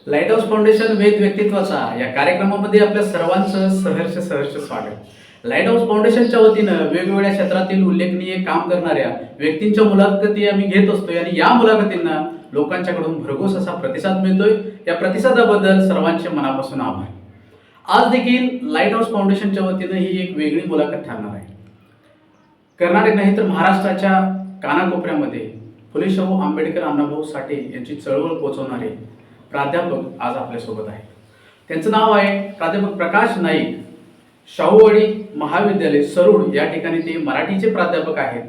Light house foundation वेद व्यक्तित्वाचा या कार्यक्रमामध्ये आपल्या सर्वांचं सहर्ष स्वागत. लाईट हाऊस फाउंडेशनच्या वतीनं वेगवेगळ्या क्षेत्रातील उल्लेखनीय काम करणाऱ्या व्यक्तींच्या मुलाखती आम्ही घेत असतोय आणि या मुलाखतींना लोकांच्याकडून भरघोस असा प्रतिसाद मिळतोय. या प्रतिसादाबद्दल सर्वांचे मनापासून आभार. आज देखील लाईट हाऊस फाउंडेशनच्या वतीनं ही एक वेगळी मुलाखत ठरणार आहे. कर्नाटक नाही तर महाराष्ट्राच्या कानाकोपऱ्यामध्ये फुले शाहू आंबेडकर अण्णाभाऊ साठे यांची चळवळ पोहोचवणारे प्राध्यापक आज आपल्यासोबत आहे. त्यांचं नाव आहे प्राध्यापक प्रकाश नाईक. शाहूवाडी महाविद्यालय सरूड या ठिकाणी ते मराठीचे प्राध्यापक आहेत.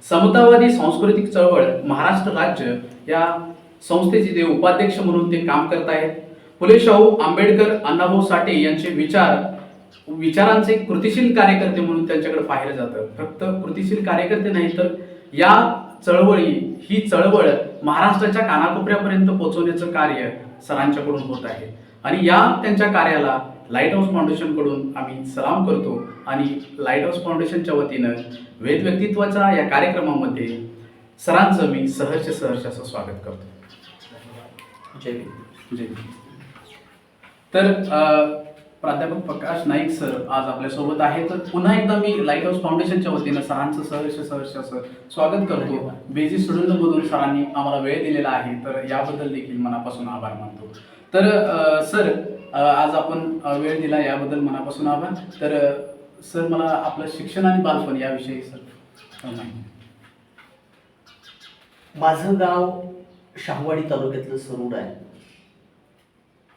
समतावादी सांस्कृतिक चळवळ महाराष्ट्र राज्य या संस्थेचे ते उपाध्यक्ष म्हणून ते काम करत आहेत. फुले शाहू आंबेडकर अण्णाभाऊ साठे यांचे विचारांचे कृतिशील कार्यकर्ते म्हणून त्यांच्याकडे पाहिलं जातं. फक्त कृतिशील कार्यकर्ते नाही तर या ही चळवळ महाराष्ट्राच्या कानाकोपऱ्यापर्यंत पोहोचवण्याचं कार्य सरांच्याकडून होत आहे आणि या त्यांच्या कार्याला लाईट हाऊस फाउंडेशन कडून आम्ही सलाम करतो आणि लाईट हाऊस फाउंडेशनच्या वतीनं वेद व्यक्तित्वाच्या या कार्यक्रमामध्ये सरांचं मी सहर्ष असं स्वागत करतो. जय भीम. जय भीम. तर प्राध्यापक प्रकाश नाईक सर आज आपल्यासोबत आहे. तर पुन्हा एकदा मी लाईट हाऊस फाउंडेशनच्या वतीनं सरांचं सहर्ष असं स्वागत करतो. बेजी स्टुडंटमधून सरांनी आम्हाला वेळ दिलेला आहे, तर याबद्दल देखील मनापासून आभार मानतो. तर सर आज आपण वेळ दिला याबद्दल मनापासून आभार. तर सर मला आपलं शिक्षण आणि बालपण याविषयी सर माझं गाव शाहूवाडी तालुक्यातलं सरूड आहे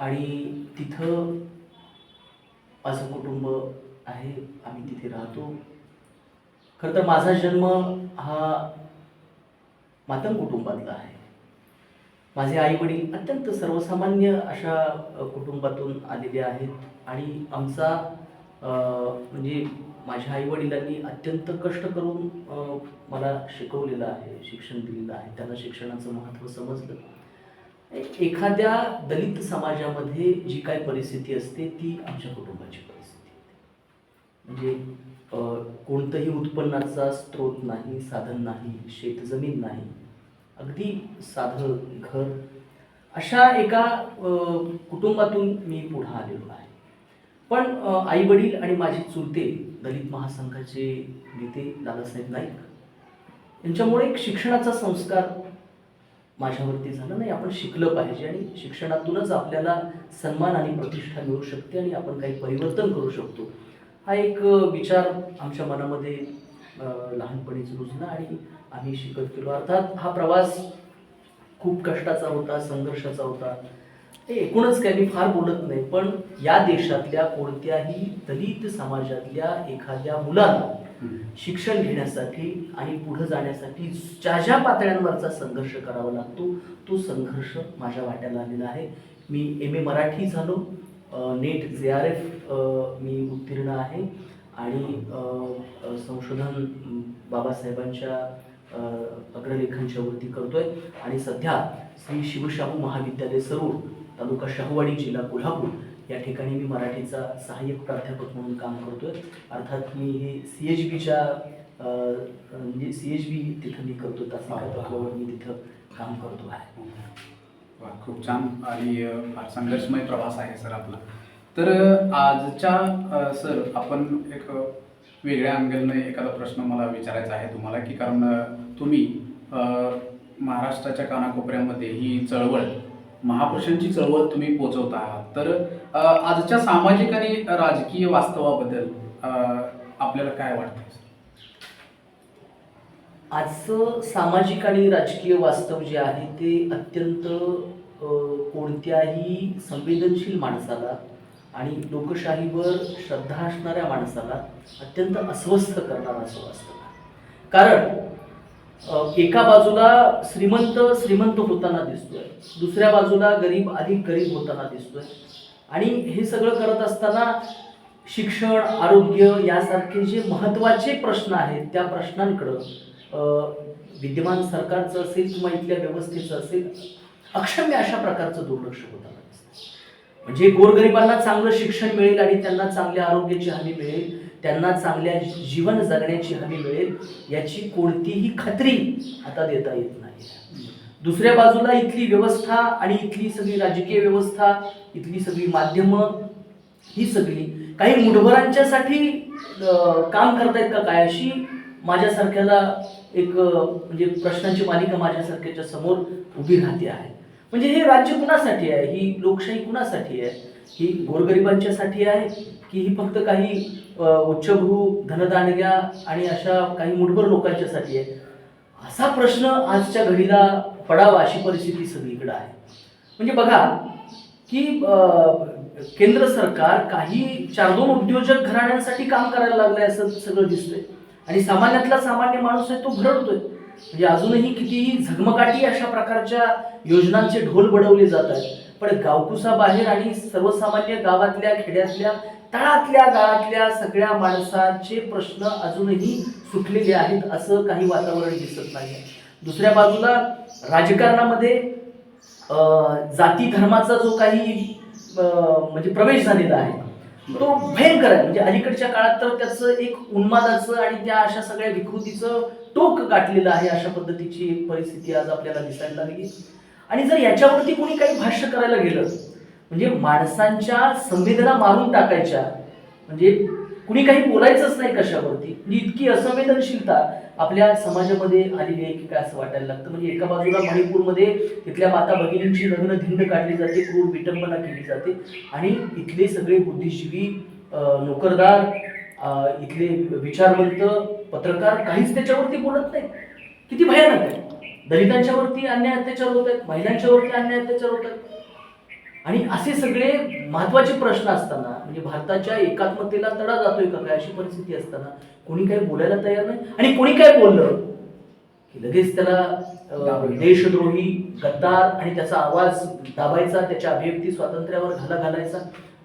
आणि तिथं माझं कुटुंब आहे. आम्ही तिथे राहतो. खरं तर माझा जन्म हा मातंग कुटुंबातला आहे. माझे आई वडील अत्यंत सर्वसामान्य अशा कुटुंबातून आलेले आहेत आणि आमचा म्हणजे माझ्या आई वडिलांनी अत्यंत कष्ट करून मला शिकवलेलं आहे, शिक्षण दिलेलं आहे. त्यांना शिक्षणाचं महत्त्व समजलं. एखाद्या दलित समाजामध्ये जी काही परिस्थिती असते ती आमच्या कुटुंबाची परिस्थिती होती. म्हणजे कोणतंही उत्पन्नाचा स्रोत नाही, साधन नाही, शेतजमीन नाही, अगदी साधं घर, अशा एका कुटुंबातून मी पुढे आलेलो आहे. पण आई वडील आणि माझे चुलते दलित महासंघाचे नेते दादासाहेब नाईक यांच्यामुळे एक शिक्षणाचा संस्कार माझ्यावरती झालं. नाही, आपण शिकलं पाहिजे आणि शिक्षणातूनच आपल्याला सन्मान आणि प्रतिष्ठा मिळू शकते आणि आपण काही परिवर्तन करू शकतो, हा एक विचार आमच्या मनामध्ये लहानपणीच रुजला आणि आम्ही शिकत गेलो. अर्थात हा प्रवास खूप कष्टाचा होता, संघर्षाचा होता. एकूणच काय मी फार बोलत नाही, पण या देशातल्या कोणत्याही दलित समाजातल्या एखाद्या मुलाला शिक्षण घेण्यासाठी आणि पुढे जाण्यासाठी ज्या ज्या पातळ्यांवरचा संघर्ष करावा लागतो तो संघर्ष माझ्या वाट्याला आलेला आहे. मी MA मराठी झालो, नेट JRF मी उत्तीर्ण आहे आणि संशोधन बाबासाहेबांच्या अग्रलेखांच्या वरती करतोय आणि सध्या श्री शिवशाहू महाविद्यालय सरूड तालुका शाहूवाडी जिल्हा कोल्हापूर या ठिकाणी मी मराठीचा सहाय्यक प्राध्यापक म्हणून काम करतोय. अर्थात मी हे CHBच्या म्हणजे CHB तिथं मी करतो, तासिका तत्वावर मी तिथं काम करतो आहे. खूप छान आणि फार संघर्षमय प्रवास आहे सर आपला. तर आजच्या सर आपण एक वेगळ्या अँगलने एखादा प्रश्न मला विचारायचा आहे तुम्हाला, की कारण तुम्ही महाराष्ट्राच्या कानाकोपऱ्यामध्ये ही चळवळ, महापुरुषांची चळवळ तुम्ही पोचवत आहात. तर आजच्या सामाजिक आणि राजकीय वास्तवाबद्दल आपल्याला काय वाटतं? आजचं सामाजिक आणि राजकीय वास्तव जे आहे ते अत्यंत कोणत्याही संवेदनशील माणसाला आणि लोकशाहीवर श्रद्धा असणाऱ्या माणसाला अत्यंत अस्वस्थ करणारं असं वास्तव आहे. कारण एका बाजूला श्रीमंत होताना दिसतोय, दुसऱ्या बाजूला गरीब अधिक गरीब होताना दिसतोय आणि हे सगळं करत असताना शिक्षण, आरोग्य यासारखे जे महत्त्वाचे प्रश्न आहेत त्या प्रश्नांकडं विद्यमान सरकारचं असेल किंवा इथल्या व्यवस्थेचं असेल अक्षम्य अशा प्रकारचं दुर्लक्ष होताना दिसतं. म्हणजे गोरगरिबांना चांगलं शिक्षण मिळेल आणि त्यांना चांगल्या आरोग्याची हमी मिळेल, त्यांना चांगल्या जीवन जगण्याची हमी मिळेल याची कोणतीही खात्री आता देता येत नाही. दुसऱ्या बाजूला इथली व्यवस्था आणि इथली सगळी राजकीय व्यवस्था, इथली सगळी माध्यमं, ही सगळी काही मुठभरांच्यासाठी काम करतायत का काय, अशी माझ्यासारख्याला एक म्हणजे प्रश्नांची मालिका माझ्यासारख्याच्या समोर उभी राहते आहे. म्हणजे हे राज्य कुणासाठी आहे, ही लोकशाही कुणासाठी आहे, ही गोरगरिबांच्यासाठी आहे की ही फक्त काही उच्चभ्रू धनदांडग्या आणि अशा काही मुठभर लोकांच्यासाठी आहे, असा प्रश्न आजच्या घडीला पडावा अशी परिस्थिती सगळीकडे आहे. म्हणजे बघा की केंद्र सरकार काही 4-2 उद्योजक घराण्यांसाठी काम करायला लागलंय असं सगळं दिसतंय आणि सामान्यातला सामान्य माणूस आहे तो भरडतोय. म्हणजे अजूनही कितीही झगमगाटी अशा प्रकारच्या योजनांचे ढोल बडवले जात आहेत, पण गावकुसाबाहेर आणि सर्वसामान्य गावातल्या, खेड्यातल्या, तळातल्या, गाळातल्या सगळ्या माणसाचे प्रश्न अजूनही सुटलेले आहेत असं काही वातावरण दिसत नाही. दुसऱ्या बाजूला राजकारणामध्ये जाती धर्माचा जो काही म्हणजे प्रवेश झालेला आहे तो भयंकर आहे. म्हणजे अलीकडच्या काळात तर त्याचं एक उन्मादाचं आणि त्या अशा सगळ्या विकृतीचं टोक गाठलेलं आहे, अशा पद्धतीची एक परिस्थिती आज आपल्याला दिसायला लागली. आणि जर याच्यावरती कोणी काही भाष्य करायला गेलं म्हणजे माणसांच्या संवेदना मारून टाकायच्या, म्हणजे कुणी काही बोलायचंच नाही कशावरती, म्हणजे इतकी असंवेदनशीलता आपल्या समाजामध्ये आलेली आहे की काय असं वाटायला लागतं. म्हणजे एका बाजूला मणिपूरमध्ये तिथल्या माता भगिनींची लग्न धिंड काढली जाते, क्रूर विटंबना केली जाते आणि इथले सगळे बुद्धिजीवी, नोकरदार, इथले विचारवंत, पत्रकार काहीच त्याच्यावरती बोलत नाही. किती भयानक आहे. दलितांच्यावरती अन्याय अत्याचार होत आहेत, महिलांच्यावरती अन्याय अत्याचार होत आहेत आणि असे सगळे महत्वाचे प्रश्न असताना म्हणजे भारताच्या एकात्मतेला तडा जातोय का काय अशी परिस्थिती असताना कोणी काही बोलायला तयार नाही. आणि कोणी काय बोललं की लगेच त्याला देशद्रोही, गद्दार आणि त्याचा आवाज दाबायचा, त्याच्या अभिव्यक्ती स्वातंत्र्यावर घाला घालायचा,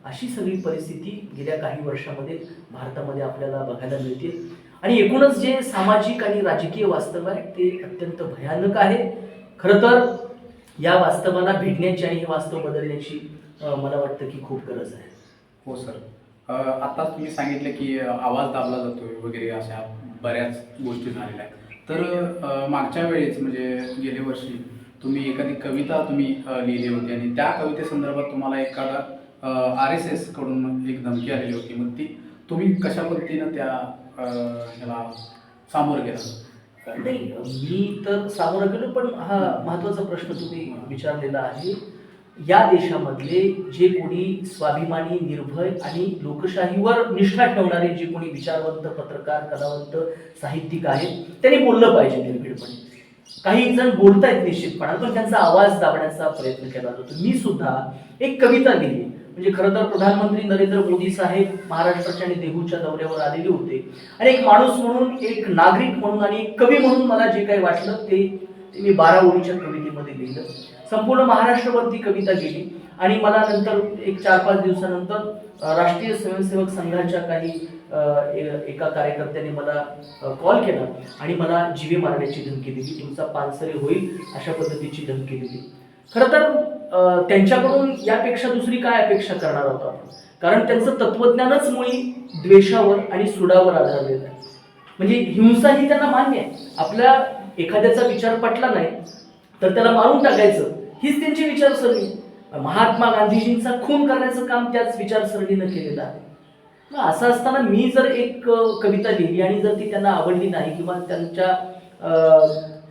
अशी सगळी परिस्थिती गेल्या काही वर्षामध्ये भारतामध्ये आपल्याला बघायला मिळते. आणि एकूणच जे सामाजिक आणि राजकीय वास्तव आहे ते अत्यंत भयानक आहे. खरं तर या वास्तवाला भेटण्याची आणि हे वास्तव बदलण्याची मला वाटतं की खूप गरज आहे. हो सर, आता तुम्ही सांगितलं की आवाज दाबला जातोय वगैरे अशा बऱ्याच गोष्टी झालेल्या आहेत. तर मागच्या वेळेस म्हणजे गेल्या वर्षी तुम्ही एखादी कविता लिहिली होती आणि त्या कवितेसंदर्भात तुम्हाला एखादा RSS कडून एक धमकी आलेली होती. मग ती तुम्ही कशा पद्धतीनं त्या ह्याला सामोरं गेला? नाही, मी तर सामोरं गेलो, पण हा महत्वाचा प्रश्न तुम्ही विचारलेला आहे. या देशामधले जे कोणी स्वाभिमानी, निर्भय आणि लोकशाहीवर निष्ठा ठेवणारे जे कोणी विचारवंत, पत्रकार, कलावंत, साहित्यिक आहेत त्यांनी बोललं पाहिजे निर्भीडपणे. काही जण बोलतायत निश्चितपणे, पण त्यांचा आवाज दाबण्याचा प्रयत्न केला जातो. मी सुद्धा एक कविता लिहिली. म्हणजे खरं तर प्रधानमंत्री नरेंद्र मोदी साहेब महाराष्ट्राच्या आणि देहूच्या दौऱ्यावर आलेले होते आणि एक माणूस म्हणून, एक नागरिक म्हणून आणि एक कवी म्हणून मला जे काही वाटलं ते मी 12 ओळीच्या कवितेमध्ये लिहिलं. संपूर्ण महाराष्ट्रावरती कविता गेली आणि मला नंतर एक 4-5 दिवसानंतर राष्ट्रीय स्वयंसेवक संघाच्या काही एका कार्यकर्त्याने मला कॉल केला आणि मला जीवे मारण्याची धमकी दिली, तुमचा पानसरे होईल अशा पद्धतीची धमकी दिली. खरं तर त्यांच्याकडून यापेक्षा दुसरी काय अपेक्षा करणार आहोत आपण, कारण त्यांचं तत्वज्ञानच मुळी द्वेषावर आणि सुडावर आधारलेलं आहे. म्हणजे हिंसा ही त्यांना मान्य आहे. आपल्या एखाद्याचा विचार पटला नाही तर त्याला मारून टाकायचं हीच त्यांची विचारसरणी. महात्मा गांधीजींचा खून करण्याचं काम त्याच विचारसरणीनं केलेलं आहे. असं असताना मी जर एक कविता लिहिली आणि जर ती त्यांना आवडली नाही किंवा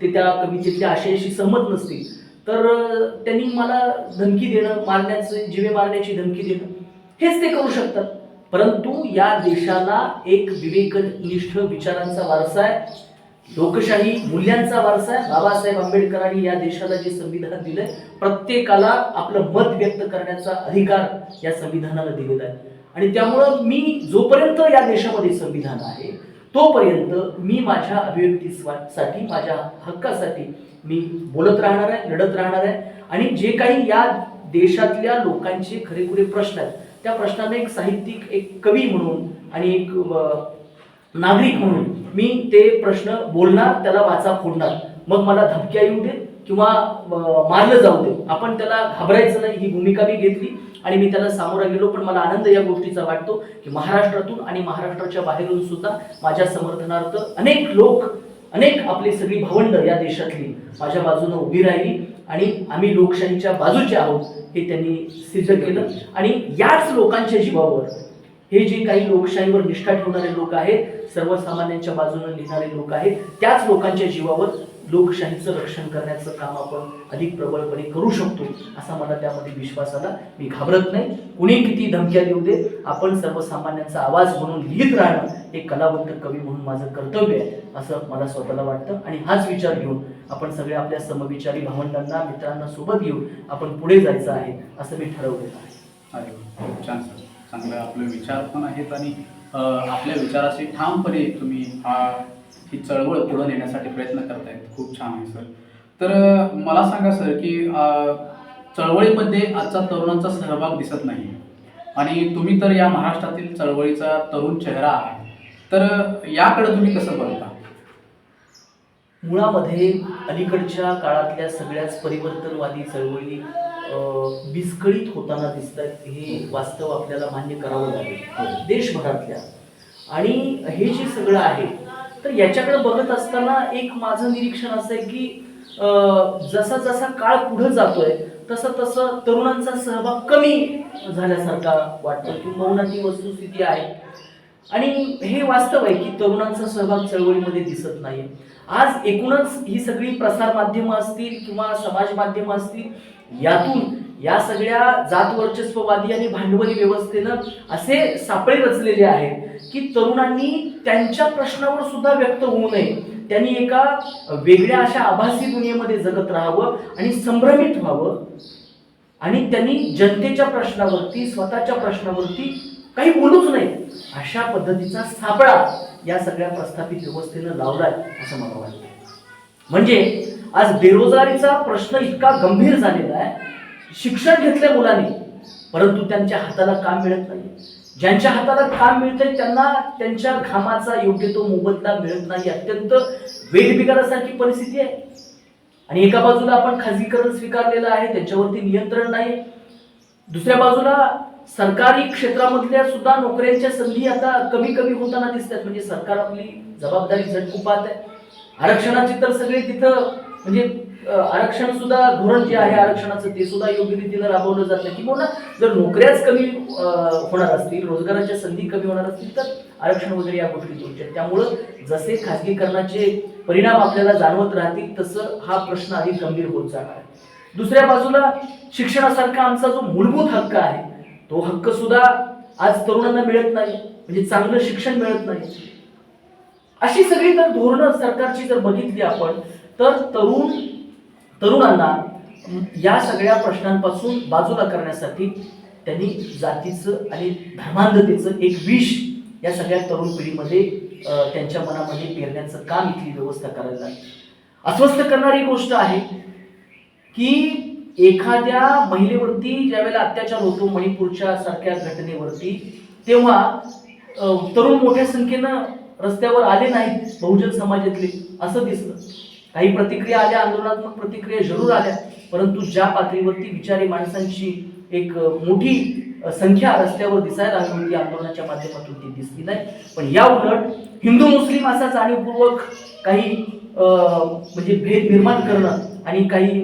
ते त्या कवितेतल्या आशयाशी सहमत नसतील तर त्यांनी मला धमकी देणं, मारण्याचं, जीवे मारण्याची धमकी देणं हेच ते करू शकतात. परंतु या देशाला एक विवेकनिष्ठ विचारांचा वारसा आहे, लोकशाही मूल्यांचा वारसा आहे. बाबासाहेब आंबेडकरांनी या देशाला जे संविधान दिलंय, प्रत्येकाला आपलं मत व्यक्त करण्याचा अधिकार या संविधानाला दिलेला आहे. आणि त्यामुळं मी जोपर्यंत या देशामध्ये संविधान आहे तोपर्यंत मी माझ्या अभिव्यक्तीसाठी, माझ्या हक्कासाठी मी बोलत राहणार आहे, लढत राहणार आहे. आणि जे काही या देशातल्या लोकांचे खरेखुरे प्रश्न आहेत त्या प्रश्नांना एक साहित्यिक, एक कवी म्हणून आणि एक नागरिक म्हणून मी ते प्रश्न बोलणार, त्याला वाचा फोडणार. मग मला धमक्या येऊ दे किंवा मारलं जाऊ दे, आपण त्याला घाबरायचं नाही, ही भूमिका मी घेतली आणि मी त्याला सामोरा गेलो. पण मला आनंद या गोष्टीचा वाटतो की महाराष्ट्रातून आणि महाराष्ट्राच्या बाहेरून सुद्धा माझ्या समर्थनार्थ अनेक लोक अनेक आपली सगळी भावंड या देशातली माझ्या बाजूने उभी राहिली आणि आम्ही लोकशाहीच्या बाजूचे आहोत हे त्यांनी सिद्ध केलं. आणि याच लोकांच्या जीवावर हे जे काही लोकशाहीवर निष्ठा ठेवणारे लोक आहेत, सर्वसामान्यांच्या बाजूने लिहिणारे लोक आहेत, त्याच लोकांच्या जीवावर लोकशाहीचं रक्षण करण्याचं काम आपण अधिक प्रबळपणे करू शकतो असा मला त्यामध्ये विश्वास आला. मी घाबरत नाही, कुणी किती धमक्या देऊ दे, आपण सर्वसामान्यांचा आवाज म्हणून लिहित राहणं एक कलावंत कवी म्हणून माझं कर्तव्य आहे असं मला स्वतःला वाटतं. आणि हाच विचार घेऊन आपण सगळे आपल्या समविचारी भावंडांना, मित्रांना सोबत घेऊन आपण पुढे जायचं आहे असं मी ठरवलेलं आहे. अरे वा, खूप छान सर. चांगले आपले विचार पण आहेत आणि आपल्या विचाराशी ठामपणे तुम्ही ही चळवळ पुढे नेण्यासाठी प्रयत्न करतायत. खूप छान आहे सर. तर मला सांगा सर की चळवळीमध्ये आजचा तरुणांचा सहभाग दिसत नाही आणि तुम्ही तर या महाराष्ट्रातील चळवळीचा तरुण चेहरा आहात, तर याकडे तुम्ही कसं बघता? मुळामध्ये अलीकडच्या काळातल्या सगळ्याच परिवर्तनवादी चळवळी विस्कळीत होताना दिसत आहेत, हे वास्तव आपल्याला मान्य करावं लागेल देशभरातल्या. आणि हे जे सगळं आहे तर याच्याकडे बघत असताना एक माझं निरीक्षण असं आहे की जसा जसा काळ पुढे जातोय तसं तसं तरुणांचा सहभाग कमी झाल्यासारखा वाटतो किंवा ती वस्तुस्थिती आहे. आणि हे वास्तव आहे की तरुणांचा सहभाग चळवळीमध्ये दिसत नाही. आज एकूणच ही सगळी प्रसार माध्यमं असतील किंवा समाज माध्यमं असतील, यातून या सगळ्या जात वर्चस्ववादी आणि भांडवली व्यवस्थेनं असे सापळे रचलेले आहेत की तरुणांनी त्यांच्या प्रश्नावर सुद्धा व्यक्त होऊ नये, त्यांनी एका वेगळ्या अशा आभासी दुनियेमध्ये जगत राहावं आणि संभ्रमित व्हावं आणि त्यांनी जनतेच्या प्रश्नावरती, स्वतःच्या प्रश्नावरती काही बोलूच नाही, अशा पद्धतीचा सापळा या सगळ्या प्रस्थापित व्यवस्थेनं लावलाय असं मला वाटतं. म्हणजे आज बेरोजगारीचा प्रश्न इतका गंभीर झालेला आहे, शिक्षण घेतल्या मुलांनी परंतु त्यांच्या हाताला काम मिळत नाही. ज्यांच्या हाताला काम मिळतंय त्यांना त्यांच्या घामाचा योग्य तो मोबदला मिळत नाही. अत्यंत वेठबिगारासारखी परिस्थिती आहे. आणि एका बाजूला आपण खाजगीकरण स्वीकारलेलं आहे, त्यांच्यावरती नियंत्रण नाही. दुसऱ्या बाजूला सरकारी क्षेत्रामधल्या सुद्धा नोकऱ्यांच्या संधी आता कमी कमी होताना दिसतात. म्हणजे सरकार आपली जबाबदारी झटकू पाहत आहे. आरक्षणाची तर सगळे तिथं म्हणजे आरक्षण सुद्धा धोरण जे आहे आरक्षणाचं ते सुद्धा योग्य रीतीनं राबवलं जात नाही. किंवा जर नोकऱ्याच कमी होणार असतील, रोजगाराच्या संधी कमी होणार असतील तर आरक्षण वगैरे या गोष्टी होतील. त्यामुळं जसे खाजगीकरणाचे परिणाम आपल्याला जाणवत राहतील तसं हा प्रश्न अधिक गंभीर होत जाणार आहे. दुसऱ्या बाजूला शिक्षणासारखा आमचा जो मूलभूत हक्क आहे तो हक्क सुद्धा आज तरुणांना मिळत नाही. म्हणजे चांगलं शिक्षण मिळत नाही. अशी सगळी जर धोरणं सरकारची जर बघितली आपण तर तरुणांना या सगळ्या प्रश्नांपासून बाजूला करण्यासाठी त्यांनी जातीचं आणि धर्मांधतेचं एक विष या सगळ्या तरुण पिढीमध्ये त्यांच्या मनामध्ये पेरण्याचं काम इथली व्यवस्था करायला लागली. अस्वस्थ करणारी गोष्ट आहे की एखाद्या महिलेवरती ज्यावेळेला अत्याचार होतो मणिपूरच्या सारख्या घटनेवरती, तेव्हा तरुण मोठ्या संख्येनं रस्त्यावर आले नाहीत बहुजन समाजातले असं दिसलं. काही प्रतिक्रिया आल्या, आंदोलनात्मक प्रतिक्रिया जरूर आल्या, परंतु ज्या पातळीवरती विचारी माणसांची एक मोठी संख्या रस्त्यावर दिसायला हवी होती आंदोलनाच्या माध्यमातून ती दिसली नाही. पण या उलट हिंदू मुस्लिम असा जाणीवपूर्वक काही म्हणजे भेद निर्माण करणं आणि काही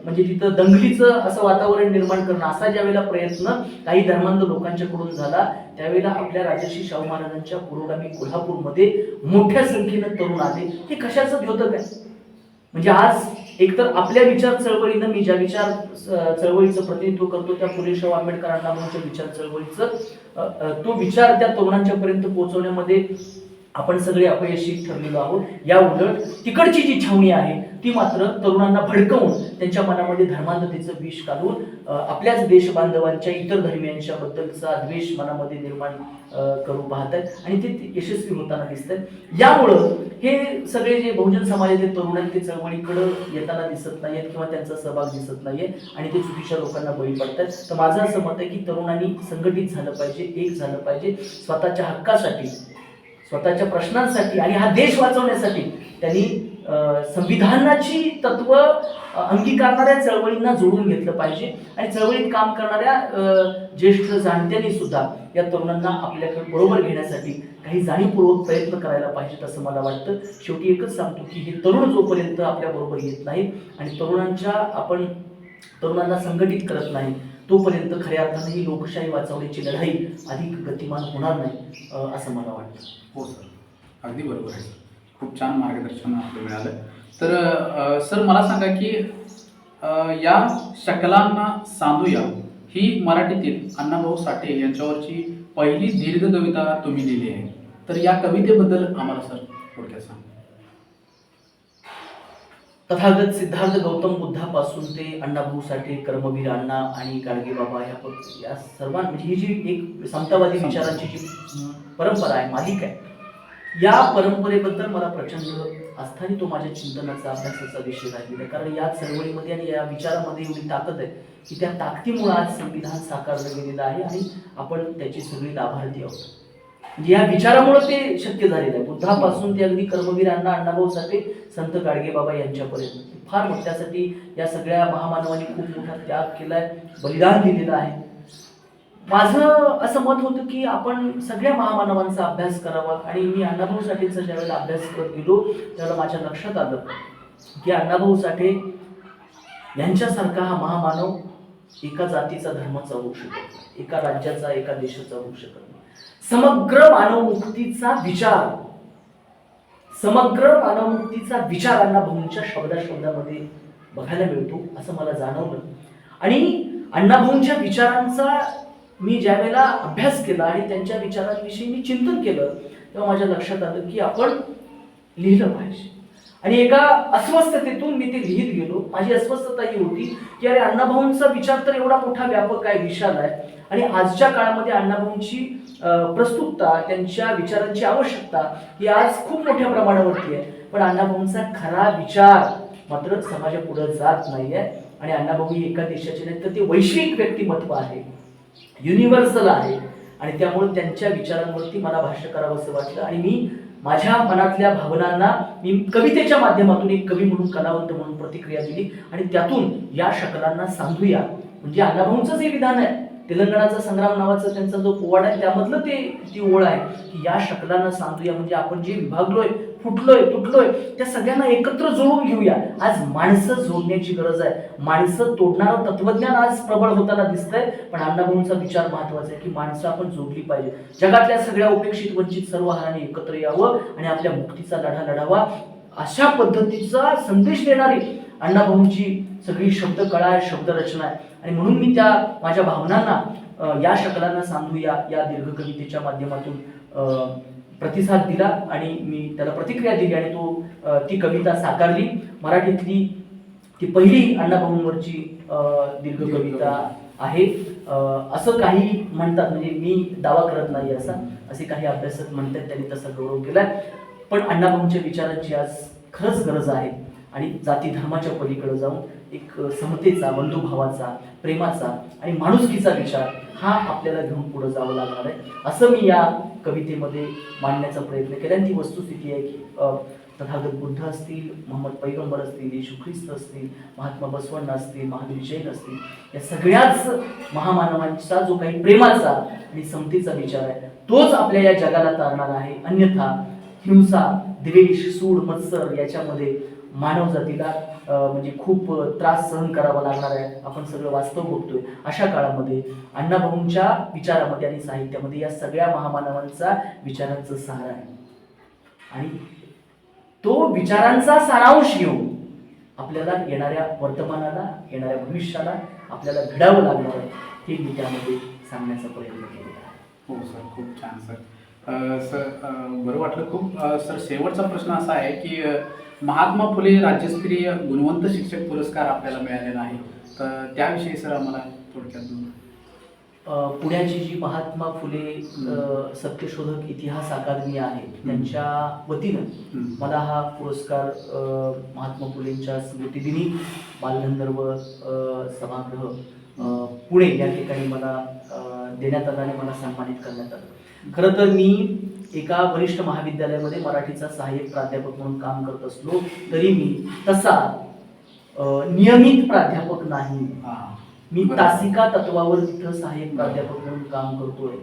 म्हणजे तिथं दंगलीचं असं वातावरण निर्माण करणं असा ज्यावेळेला प्रयत्न काही धर्मांध लोकांच्याकडून झाला त्यावेळेला आपल्या राजर्षी शाहू महाराजांच्या पुरोगामी कोल्हापूरमध्ये मोठ्या संख्येनं तरुण आले. हे कशाचं द्योतक आहे? म्हणजे आज एकतर आपल्या विचार चळवळीनं, मी ज्या विचार चळवळीचं प्रतिनिधित्व करतो त्या फुले शाहू आंबेडकर अण्णाभाऊंच्या विचार चळवळीचं तो विचार त्या तरुणांच्या पर्यंत पोहोचवण्यामध्ये आपण सगळे अपयशी ठरलेलो आहोत. या उलट तिकडची जी छावणी आहे ती मात्र तरुणांना भडकवून त्यांच्या मनामध्ये धर्मांधतेचं विष घालून आपल्याच देश बांधवांच्या इतर धर्मियांच्या बद्दलचा द्वेष मनामध्ये निर्माण करू पाहतात आणि ते यशस्वी होताना दिसतात. यामुळं हे सगळे जे बहुजन समाजाचे तरुण आहेत ते चळवळीकडे येताना दिसत नाहीयेत किंवा त्यांचा सहभाग दिसत नाहीये आणि ते चुकीच्या लोकांना बळी पडतात. तर माझं असं मत आहे की तरुणांनी संघटित झालं पाहिजे, एक झालं पाहिजे, स्वतःच्या हक्कासाठी, स्वतःच्या प्रश्नांसाठी आणि हा देश वाचवण्यासाठी त्यांनी संविधानाची तत्व अंगीकारणाऱ्या चळवळींना जोडून घेतलं पाहिजे आणि चळवळीत काम करणाऱ्या ज्येष्ठ जाणत्यांनी सुद्धा या तरुणांना आपल्याकडे बरोबर घेण्यासाठी काही जाणीवपूर्वक प्रयत्न करायला पाहिजेत असं मला वाटतं. शेवटी एकच सांगतो की हे तरुण जोपर्यंत आपल्या बरोबर येत नाहीत आणि तरुणांना संघटित करत नाही तोपर्यंत खऱ्या अर्थाने ही लोकशाही वाचवण्याची लढाई अधिक गतिमान होणार नाही असं मला वाटतं. हो सर, अगदी बरोबर आहे सर. खूप छान मार्गदर्शन आपलं मिळालं. तर सर मला सांगा की या शकलांना सांधूया ही मराठीतील अण्णाभाऊ साठे यांच्यावरची पहिली दीर्घ कविता तुम्ही लिहिली आहे. तर या कवितेबद्दल आम्हाला सर थोडक्यात सांगा. तथागत सिद्धार्थ गौतम बुद्धापासून ते अण्णाभाऊ साठे, कर्मवीर अण्णा आणि गाडगेबाबा या सर्वांची म्हणजे ही जी एक समतावादी विचारांची जी परंपरा आहे, मालिका आहे, या परंपरेबद्दल मला प्रचंड आस्था आणि तो माझ्या चिंतनाचा अभ्यासाचा विषय राहिलेला आहे. कारण या चळवळीमध्ये आणि या विचारामध्ये एवढी ताकद आहे की त्या ताकदीमुळे आज संविधान साकारलं गेलेलं आहे आणि आपण त्याची सगळी लाभार्थी आहोत. म्हणजे या विचारामुळे ते शक्य झालेलं आहे. बुद्धापासून ते अगदी कर्मवीर अण्णा, अण्णाभाऊ साठे, संत गाडगेबाबा यांच्यापर्यंत फार मग त्यासाठी या सगळ्या महामानवांनी खूप मोठा त्याग केलाय, बलिदान दिलेलं आहे. माझं असं मत होतं की आपण सगळ्या महामानवांचा अभ्यास करावा आणि मी अण्णाभाऊ साठेंचा ज्यावेळेला अभ्यास करत गेलो त्यावेळेला माझ्या लक्षात आलं की अण्णाभाऊ साठे यांच्यासारखा हा महामानव एका जातीचा धर्माचा होऊ शकत नाही, एका राज्याचा, एका देशाचा होऊ शकत नाही. समग्र मानवमुक्तीचा विचार अण्णाभाऊंच्या शब्दामध्ये बघायला मिळतो असं मला जाणवलं. आणि अण्णाभाऊंच्या विचारांचा मी ज्या वेळेला अभ्यास केला आणि त्यांच्या विचारांविषयी मी चिंतन केलं तेव्हा माझ्या लक्षात आलं की आपण लिहिलं पाहिजे. आणि एका अस्वस्थतेतून मी ते लिहित गेलो. माझी अस्वस्थता ही होती की अरे अण्णाभाऊंचा विचार तर एवढा मोठा व्यापक आहे, विशाल आहे आणि आजच्या काळामध्ये अण्णाभाऊंची प्रस्तुतता, त्यांच्या विचारांची आवश्यकता ही आज खूप मोठ्या प्रमाणावरती आहे. पण अण्णाभाऊंचा खरा विचार मात्र समाजापुढे जात नाहीये. आणि अण्णाभाऊ ही एका देशाचे नाही तर ते वैश्विक व्यक्तिमत्व आहे, युनिव्हर्सल आहे. आणि त्यामुळे त्यांच्या विचारांवरती मला भाष्य करावं असं वाटलं आणि मी माझ्या मनातल्या भावनांना मी कवितेच्या माध्यमातून एक कवी म्हणून, कलावंत म्हणून प्रतिक्रिया दिली. आणि त्यातून या शकलांना सांधूया म्हणजे अण्णाभाऊंचं जे विधान आहे, तेलंगणाचा संग्राम नावाचा त्यांचा जो पोवाडा आहे त्यामधलं ती ओळ आहे की या शकलांना सांधूया म्हणजे आपण जे विभागलोय, फुटलोय, तुटलोय त्या सगळ्यांना एकत्र जोडून घेऊया. आज माणसं जोडण्याची गरज आहे. माणसं तोडणारं तत्वज्ञान आज प्रबळ होताना दिसतंय. पण अण्णाभाऊंचा विचार महत्वाचा आहे की माणसं आपण जोडली पाहिजे. जगातल्या सगळ्या उपेक्षित, वंचित सर्व हारांनी एकत्र यावं आणि आपल्या मुक्तीचा लढा लढावा अशा पद्धतीचा संदेश देणारी अण्णाभाऊंची सगळी शब्दकळा आहे, शब्दरचना आहे. आणि म्हणून मी त्या माझ्या भावनांना या शकलांना सांधूया या दीर्घ कवितेच्या माध्यमातून प्रतिसाद दिला आणि मी त्याला प्रतिक्रिया दिली आणि ती कविता साकारली. मराठीतली ती पहिली अण्णाभाऊंवरची दीर्घ कविता आहे असं काही म्हणतात. म्हणजे मी दावा करत नाही असे काही अभ्यासक म्हणतात, त्यांनी तसा गौरव केलाय. पण अण्णाभाऊंच्या विचारांची आज खरंच गरज आहे आणि जाती धर्माच्या पलीकडे जाऊन एक समतेचा, बंधुभावाचा, प्रेमाचा आणि माणुसकीचा विचार हा आपल्याला घेऊन पुढे जावं लागणार आहे असं मी या कवितेमध्ये मांडण्याचा प्रयत्न केला. आणि ती वस्तुस्थिती आहे की तथागत बुद्ध असतील, मोहम्मद पैगंबर असतील, येशू ख्रिस्त असतील, महात्मा बसवण्ण असतील, महावीर जैन असतील, या सगळ्याच महामानवांचा जो काही प्रेमाचा आणि समतेचा विचार आहे तोच आपल्या या जगाला तारणार आहे. अन्यथा हिंसा, द्वेष, सूड, मत्सर याच्यामध्ये मानव जातीला म्हणजे खूप त्रास सहन करावा लागणार आहे. आपण सगळं वास्तव बघतोय. अशा काळामध्ये अण्णाभाऊंच्या विचारामध्ये आणि साहित्यामध्ये या सगळ्या महामानवांचा विचारांचा सहारा आहे आणि तो विचारांचा सारांश घेऊन आपल्याला येणाऱ्या वर्तमानाला, येणाऱ्या भविष्याला आपल्याला घडावं लागणार आहे हे मी त्यामध्ये सांगण्याचा प्रयत्न केलेला आहे. हो सर, खूप छान सर. सर बरं वाटलं खूप. सर शेवटचा प्रश्न असा आहे की महात्मा फुले राज्यस्तरीय गुणवंत शिक्षक पुरस्कार आपल्याला मिळालेला आहे, तर त्याविषयी सर आम्हाला थोडक्यात. पुण्याची जी महात्मा फुले सत्यशोधक इतिहास अकादमी आहे त्यांच्या वतीनं मला हा पुरस्कार महात्मा फुलेंच्या स्मृतिदिनी बालगंधर्व सभागृह पुणे या ठिकाणी मला देण्यात आला आणि मला सन्मानित करण्यात आलं. खरं तर मी एका वरिष्ठ महाविद्यालयामध्ये मराठीचा सहाय्यक प्राध्यापक म्हणून काम करत असलो तरी मी तसा नियमित प्राध्यापक नाही. मी तासिका तत्वावर तिथं सहाय्यक प्राध्यापक म्हणून काम करतोय.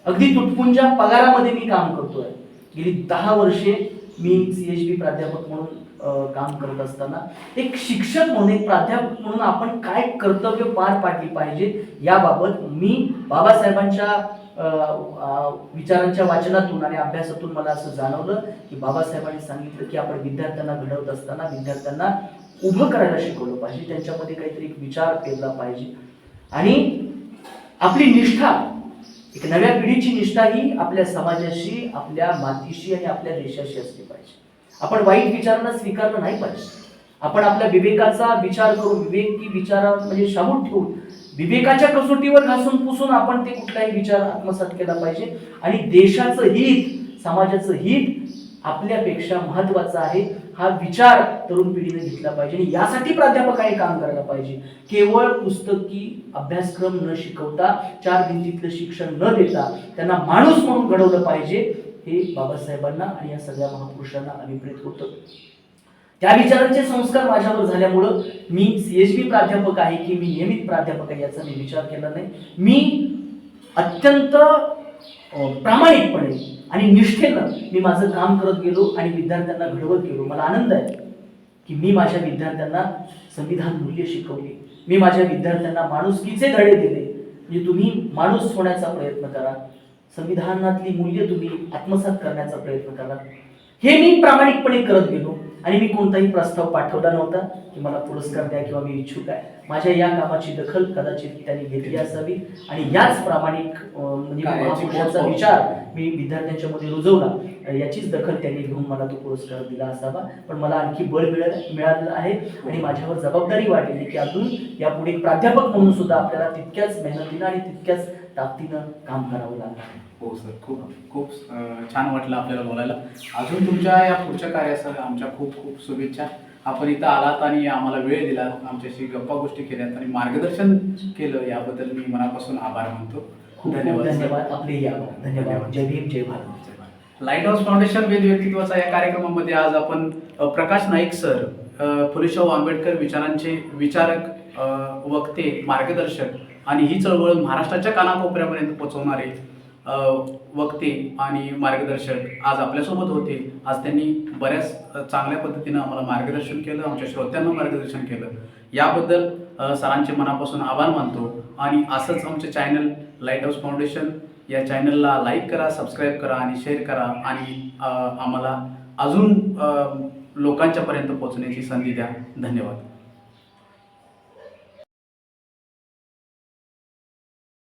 अगदी तुटपुंजा पगारामध्ये मी काम करतोय. गेली 10 वर्षे मी CHB प्राध्यापक म्हणून काम करत असताना एक शिक्षक म्हणून, एक प्राध्यापक म्हणून आपण काय कर्तव्य पार पाडली पाहिजे याबाबत मी बाबासाहेबांच्या विचारांच्या वाचनातून आणि अभ्यासातून मला असं जाणवलं की बाबासाहेबांनी सांगितलं की आपण विद्यार्थ्यांना घडवत असताना विद्यार्थ्यांना उभं करायला शिकवलं पाहिजे, त्यांच्यामध्ये काहीतरी एक विचार पेरला पाहिजे आणि आपली निष्ठा, एक नव्या पिढीची निष्ठा ही आपल्या समाजाशी, आपल्या मातीशी आणि आपल्या देशाशी असली पाहिजे. आपण वाईट विचारांना स्वीकारलं नाही पाहिजे. आपण आपल्या विवेकाचा विचार करून, विवेकी विचार म्हणजे शाबूत ठेवून, विवेकाच्या कसोटीवर घासून पुसून आपण ते कुठलाही विचार आत्मसात केला पाहिजे आणि देशाचं हित, समाजाचं हित आपल्यापेक्षा महत्वाचं आहे हा विचार तरुण पिढीने घेतला पाहिजे आणि यासाठी प्राध्यापकांनी काम करायला पाहिजे. केवळ पुस्तकी अभ्यासक्रम न शिकवता, 4 भिंतीतलं शिक्षण न देता त्यांना माणूस म्हणून घडवलं पाहिजे हे बाबासाहेबांना आणि या सगळ्या महापुरुषांना अभिप्रेत होतं. त्या विचारांचे संस्कार माझ्यावर झाल्यामुळं मी CHB प्राध्यापक आहे की मी नियमित प्राध्यापक आहे याचा मी विचार केला नाही. मी अत्यंत प्रामाणिकपणे आणि निष्ठेनं मी माझं काम करत गेलो आणि विद्यार्थ्यांना घडवत गेलो. मला आनंद आहे की मी माझ्या विद्यार्थ्यांना संविधान मूल्य शिकवली. मी माझ्या विद्यार्थ्यांना माणुसकीचे धडे दिले. म्हणजे तुम्ही माणूस होण्याचा प्रयत्न करा, संविधानातली मूल्य तुम्ही आत्मसात करण्याचा प्रयत्न करा. हे मी प्रामाणिकपणे करत गेलो आणि मी कोणताही प्रस्ताव पाठवला नव्हता की मला पुरस्कार द्या किंवा मी इच्छुक आहे. माझ्या या कामाची दखल कदाचित त्यांनी घेतली असावी आणि याच प्रामाणिक म्हणजे महापुरुषाचा विचार मी विद्यार्थ्यांच्या मध्ये रुजवला, याचीच दखल त्यांनी घेऊन मला तो पुरस्कार दिला असावा. पण मला आणखी बळ मिळालेलं आहे आणि माझ्यावर जबाबदारी वाटली की अजून यापुढे प्राध्यापक म्हणून सुद्धा आपल्याला तितक्याच मेहनतीनं आणि तितक्याच ताकदीनं काम करावं लागणार. हो सर, खूप खूप छान वाटलं आपल्याला बोलायला. अजून तुमच्या या पुढच्या कार्यासाठी आमच्या खूप खूप शुभेच्छा. आपण इथं आलात आणि आम्हाला वेळ दिला, आमच्याशी गप्पा गोष्टी केल्यात आणि मार्गदर्शन केलं, याबद्दल मी मनापासून आभार मानतो. खूप धन्यवाद. आपले धन्यवाद. जय भीम, जय भारत. लाईट हाऊस फाउंडेशन वेद व्यक्तित्वाचा या कार्यक्रमामध्ये आज आपण प्रकाश नाईक सर, फुलेशाहू आंबेडकर विचारांचे विचारक, वक्ते, मार्गदर्शक आणि ही चळवळ महाराष्ट्राच्या कानाकोपऱ्यापर्यंत पोहोचवणारे वक्ते आणि मार्गदर्शक आज आपल्यासोबत होते. आज त्यांनी बऱ्याच चांगल्या पद्धतीनं आम्हाला मार्गदर्शन केलं, आमच्या श्रोत्यांना मार्गदर्शन केलं. याबद्दल सरांचे मनापासून आभार मानतो आणि असंच आमचे चॅनल लाईट हाऊस फाउंडेशन या चॅनलला लाईक करा, सबस्क्राईब करा आणि शेअर करा आणि आम्हाला अजून लोकांच्यापर्यंत पोहोचण्याची संधी द्या. धन्यवाद.